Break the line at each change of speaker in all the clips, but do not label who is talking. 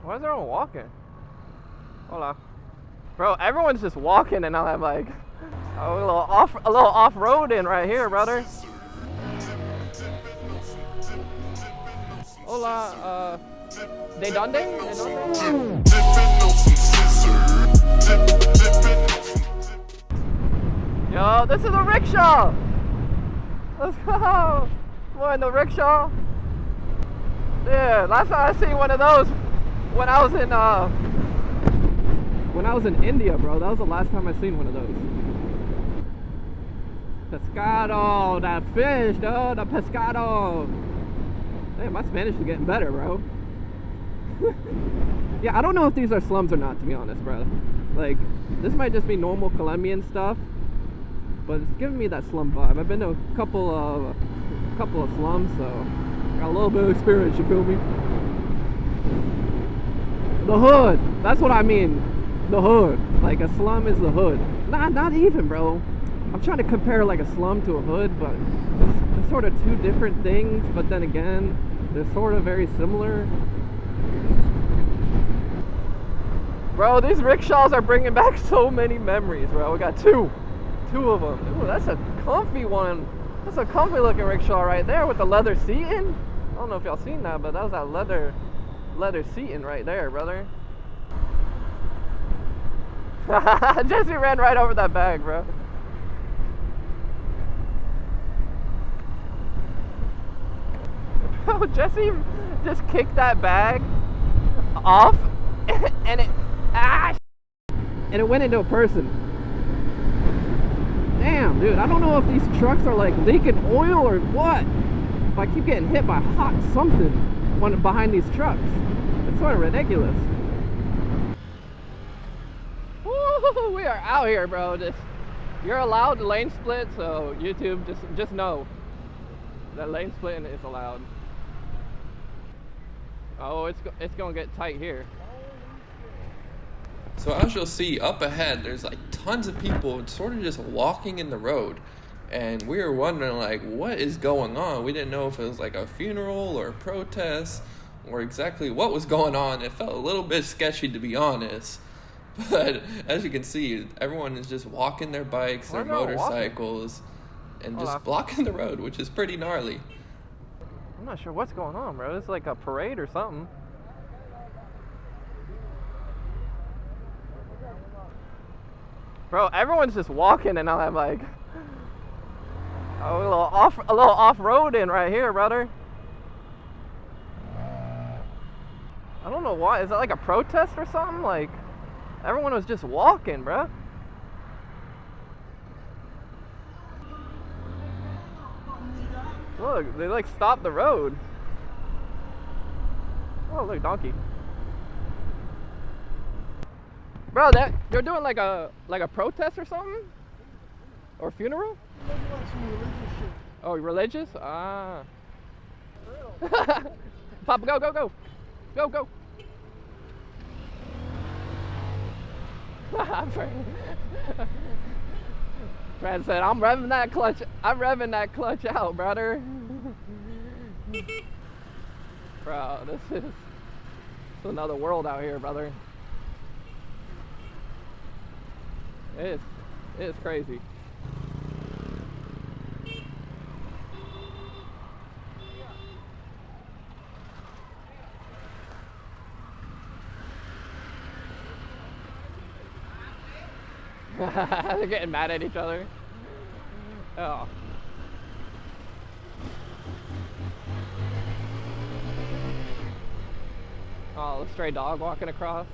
Why is everyone walking? Hola. Bro, everyone's just walking and I'm like a little off-roading right here, brother. Hola, ¿de dónde? ¿De dónde? Yo, this is a rickshaw! Let's go! We're in the rickshaw. Yeah, last time I seen one of those when I was in India, bro. That was the last time I seen one of those. Pescado, that fish, dude, the pescado. Damn, my Spanish is getting better, bro. Yeah, I don't know if these are slums or not, to be honest, bro. Like, this might just be normal Colombian stuff, but it's giving me that slum vibe. I've been to a couple of slums, so got a little bit of experience, you feel me? The hood, that's what I mean. The hood, like a slum is the hood. Not even, bro. I'm trying to compare like a slum to a hood, but they're sort of two different things, but then again, they're sort of very similar. Bro, these rickshaws are bringing back so many memories, bro. We got two of them. Ooh, that's a comfy one. That's a comfy looking rickshaw right there with the leather seating. I don't know if y'all seen that, but that was that leather seating right there, brother. Jesse ran right over that bag, bro. Bro, Jesse just kicked that bag off and it went into a person. Damn, dude, I don't know if these trucks are like leaking oil or what. If I keep getting hit by hot something behind these trucks. It's sort of ridiculous. Woo, we are out here, bro. You're allowed to lane split, so YouTube, just know that lane splitting is allowed. Oh, it's gonna get tight here.
So as you'll see up ahead, there's like tons of people sort of just walking in the road. And we were wondering like, what is going on? We didn't know if it was like a funeral or a protest or exactly what was going on. It felt a little bit sketchy, to be honest. But as you can see, everyone is just walking their bikes, their motorcycles, and just blocking the road, which is pretty gnarly.
I'm not sure what's going on, bro. It's like a parade or something. Bro, everyone's just walking and I'm like a little off-roading right here, brother. I don't know why. Is that like a protest or something? Like, everyone was just walking, bro. Look, they like stopped the road. Oh, look, donkey. Bro, they're doing like a protest or something? Or funeral? Oh, religious? Ah. Papa, go, go, go. Go, go. Brad said, I'm revving that clutch out, brother. Bro, this is another world out here, brother. It is crazy. They're getting mad at each other. Oh. Oh, a stray dog walking across.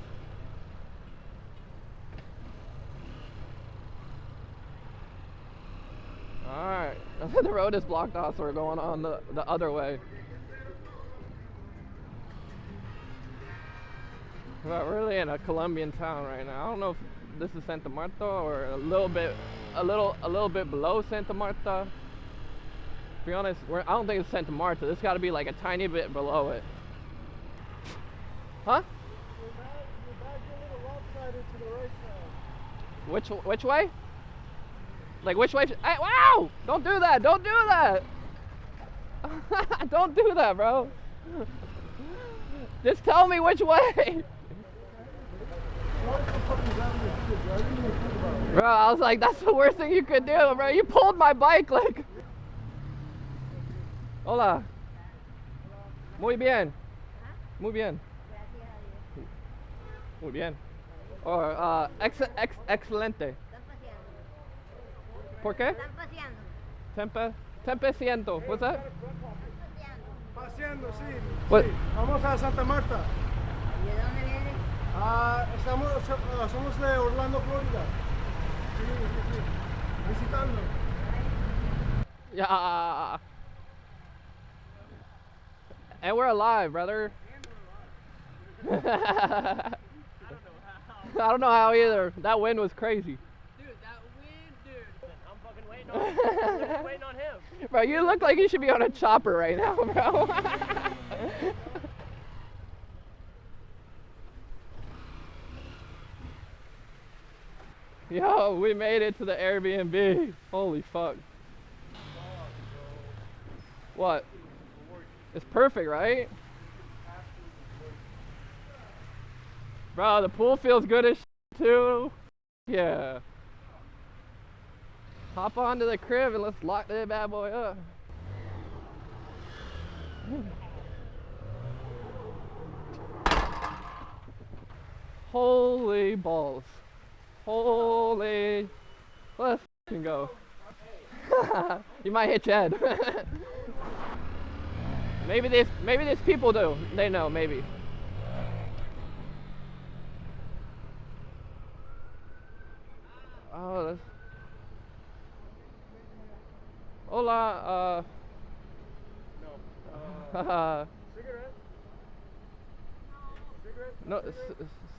Alright. The road is blocked off, so we're going on the other way. We're really in a Colombian town right now. I don't know if this is Santa Marta or a little bit below Santa Marta. To be honest, I don't think it's Santa Marta. This got to be like a tiny bit below it. Huh?
Your bag's a little lopsided to the right side.
Which way? Like which way? Hey, wow! Don't do that! Don't do that! Don't do that, bro! Just tell me which way. Bro, I was like, that's the worst thing you could do, bro. You pulled my bike, like. Hola. Muy bien. Muy bien. Muy bien. Or, excelente. ¿Por qué? Tempe siento. What's that?
Paseando, sí.
What?
Sí. Vamos a Santa Marta.
¿De dónde vienes?
Somos de Orlando, Florida. Sí, sí, sí. Visitando.
Yeah. And we're alive, brother. I don't know how either. That wind was crazy.
Dude, that wind, dude. I'm fucking waiting on him. I'm waiting on him.
Bro, you look like you should be on a chopper right now, bro. Yo, we made it to the Airbnb. Holy fuck. What? It's perfect, right? Bro, the pool feels good as too. Yeah. Hop onto the crib and let's lock that bad boy up. Holy balls. Holy. Let's f***ing go. You might hit your head. Maybe these people do. They know, maybe. Oh, that's... Hola,
No. Cigarette?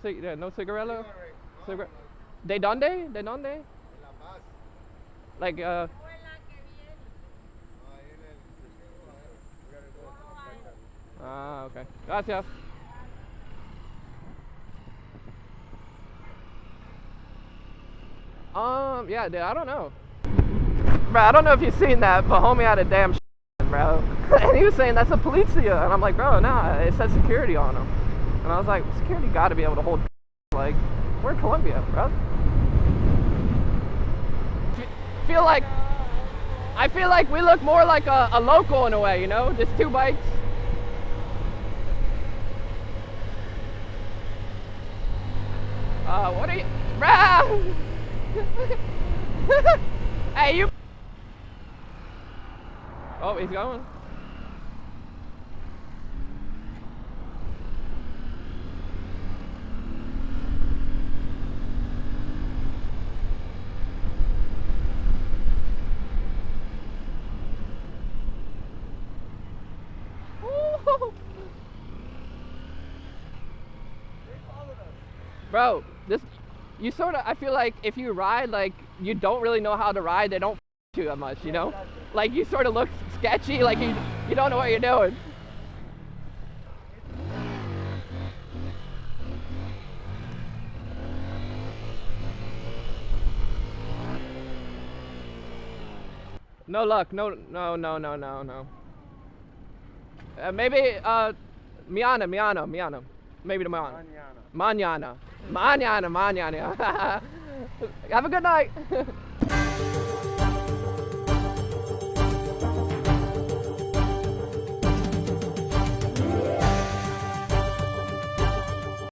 Cigarette?
no, no cigarello? Cigarette. ¿De dónde? ¿De dónde? Like, ah, okay. Gracias. Yeah, dude, I don't know. Bro, I don't know if you've seen that, but homie had a damn bro. And he was saying that's a polizia. And I'm like, bro, nah, it says security on him. And I was like, security gotta be able to hold like, we're in Colombia, bro. I feel like we look more like a local in a way, you know? Just two bikes. What are you, bruh? Hey, you. Oh, he's going. Bro, this, you sort of, I feel like if you ride, like, you don't really know how to ride, they don't you that much, you know? Like, you sort of look sketchy, like you don't know what you're doing. No luck, no. Maybe, mañana. Maybe tomorrow. Mañana. Have a good night.